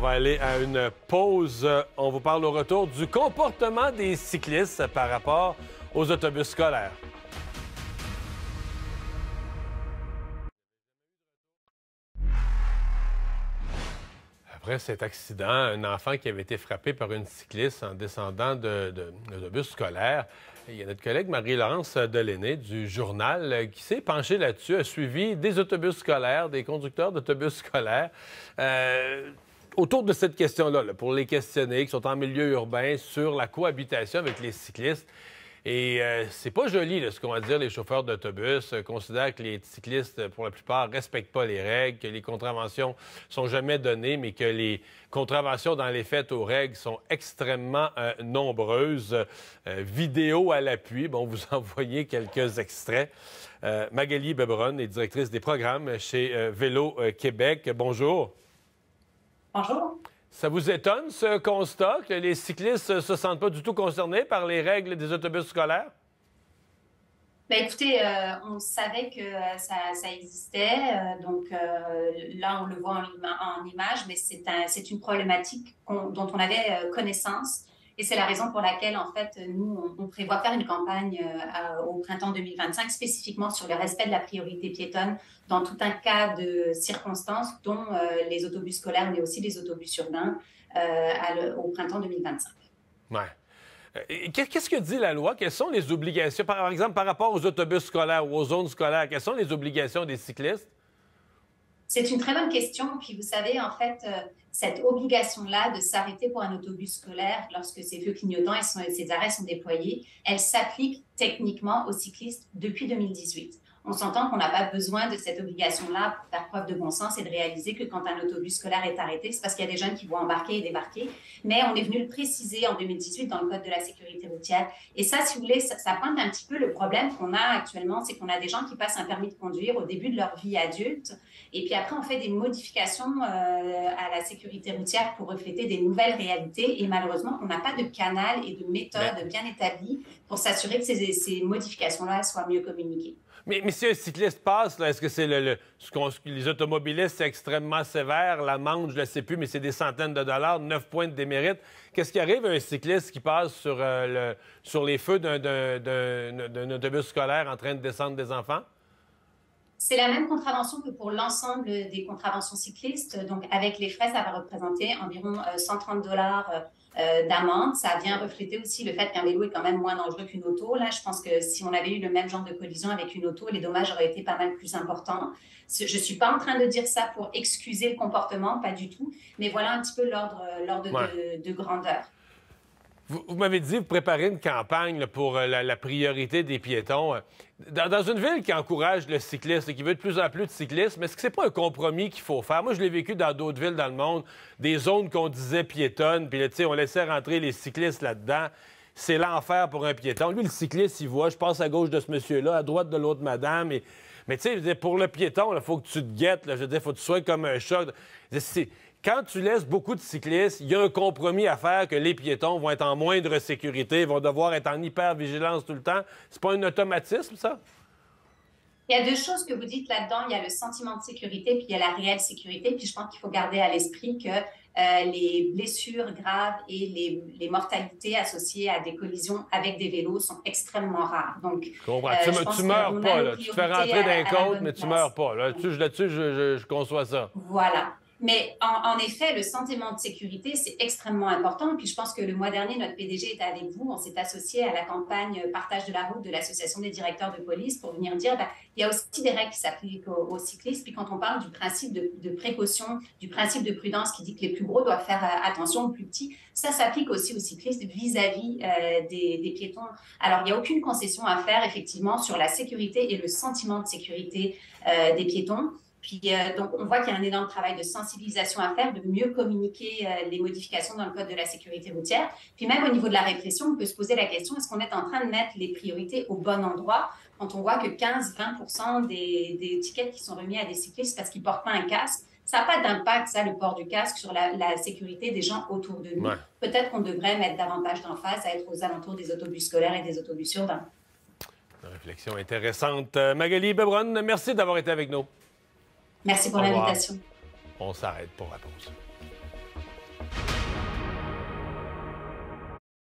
va aller à une pause. On vous parle au retour du comportement des cyclistes par rapport aux autobus scolaires. Après cet accident, un enfant qui avait été frappé par une cycliste en descendant d'un autobus scolaire. Il y a notre collègue Marie-Laurence Delenay du Journal qui s'est penchée là-dessus, a suivi des autobus scolaires, des conducteurs d'autobus scolaires. Autour de cette question-là, pour les questionner, qui sont en milieu urbain, sur la cohabitation avec les cyclistes. Et c'est pas joli, là, ce qu'on va dire. Les chauffeurs d'autobus considèrent que les cyclistes, pour la plupart, respectent pas les règles, que les contraventions sont jamais données, mais que les contraventions dans les faits aux règles sont extrêmement nombreuses. Vidéo à l'appui. Bon, vous en voyez quelques extraits. Magali Bebron est directrice des programmes chez Vélo Québec. Bonjour. Bonjour. Ça vous étonne, ce constat, que les cyclistes ne se sentent pas du tout concernés par les règles des autobus scolaires? Ben écoutez, on savait que ça existait, donc là, on le voit en image, mais c'est une problématique dont on avait connaissance. Et c'est la raison pour laquelle, en fait, nous, on prévoit faire une campagne au printemps 2025 spécifiquement sur le respect de la priorité piétonne dans tout un cas de circonstances, dont les autobus scolaires, mais aussi les autobus urbains au printemps 2025. Ouais. Qu'est-ce que dit la loi? Quelles sont les obligations, par exemple, par rapport aux autobus scolaires ou aux zones scolaires? Quelles sont les obligations des cyclistes? C'est une très bonne question. Puis vous savez, en fait, cette obligation-là de s'arrêter pour un autobus scolaire lorsque ces feux clignotants et ces arrêts sont déployés, elle s'applique techniquement aux cyclistes depuis 2018. On s'entend qu'on n'a pas besoin de cette obligation-là pour faire preuve de bon sens et de réaliser que quand un autobus scolaire est arrêté, c'est parce qu'il y a des jeunes qui vont embarquer et débarquer. Mais on est venu le préciser en 2018 dans le Code de la sécurité routière. Et ça, si vous voulez, ça pointe un petit peu le problème qu'on a actuellement, c'est qu'on a des gens qui passent un permis de conduire au début de leur vie adulte. Et puis après, on fait des modifications à la sécurité routière pour refléter des nouvelles réalités. Et malheureusement, on n'a pas de canal et de méthode bien établie pour s'assurer que ces modifications-là soient mieux communiquées. Mais si un cycliste passe, est-ce que c'est les automobilistes, c'est extrêmement sévère? L'amende, je ne le sais plus, mais c'est des centaines de dollars, 9 points de démérite. Qu'est-ce qui arrive à un cycliste qui passe sur les feux d'un autobus scolaire en train de descendre des enfants? C'est la même contravention que pour l'ensemble des contraventions cyclistes. Donc, avec les frais, ça va représenter environ 130 dollars d'amende. Ça vient refléter aussi le fait qu'un vélo est quand même moins dangereux qu'une auto. Là, je pense que si on avait eu le même genre de collision avec une auto, les dommages auraient été pas mal plus importants. Je ne suis pas en train de dire ça pour excuser le comportement, pas du tout. Mais voilà un petit peu l'ordre de grandeur. Vous m'avez dit, vous préparez une campagne là, pour la priorité des piétons. Dans une ville qui encourage le cyclisme et qui veut de plus en plus de cyclisme, est-ce que c'est pas un compromis qu'il faut faire? Moi, je l'ai vécu dans d'autres villes dans le monde, des zones qu'on disait piétonnes, puis on laissait rentrer les cyclistes là-dedans. C'est l'enfer pour un piéton. Lui, le cycliste, il voit, je passe à gauche de ce monsieur-là, à droite de l'autre madame. Mais tu sais, pour le piéton, il faut que tu te guettes. Là, je veux dire, il faut que tu sois comme un chat. Quand tu laisses beaucoup de cyclistes, il y a un compromis à faire que les piétons vont être en moindre sécurité, vont devoir être en hyper-vigilance tout le temps. C'est pas un automatisme, ça? Il y a deux choses que vous dites là-dedans. Il y a le sentiment de sécurité, puis il y a la réelle sécurité. Puis je pense qu'il faut garder à l'esprit que les blessures graves et les mortalités associées à des collisions avec des vélos sont extrêmement rares. Donc, je comprends. Tu meurs pas, là. Tu te fais rentrer dans les côtes, mais tu meurs pas. Là-dessus, je conçois ça. Voilà. Mais en effet, le sentiment de sécurité, c'est extrêmement important. Puis je pense que le mois dernier, notre PDG était avec vous. On s'est associé à la campagne Partage de la route de l'Association des directeurs de police pour venir dire il y a aussi des règles qui s'appliquent aux cyclistes. Puis quand on parle du principe de précaution, du principe de prudence qui dit que les plus gros doivent faire attention aux plus petits, ça s'applique aussi aux cyclistes vis-à-vis des piétons. Alors, il n'y a aucune concession à faire, effectivement, sur la sécurité et le sentiment de sécurité des piétons. Puis, donc, on voit qu'il y a un énorme travail de sensibilisation à faire, de mieux communiquer les modifications dans le Code de la sécurité routière. Puis, même au niveau de la répression, on peut se poser la question, est-ce qu'on est en train de mettre les priorités au bon endroit quand on voit que 15-20% des tickets qui sont remis à des cyclistes parce qu'ils ne portent pas un casque, ça n'a pas d'impact, ça, le port du casque, sur la sécurité des gens autour de nous. Ouais. Peut-être qu'on devrait mettre davantage d'emphase à être aux alentours des autobus scolaires et des autobus urbains. Une réflexion intéressante. Magali Bebron, merci d'avoir été avec nous. Merci pour l'invitation. On s'arrête pour la pause.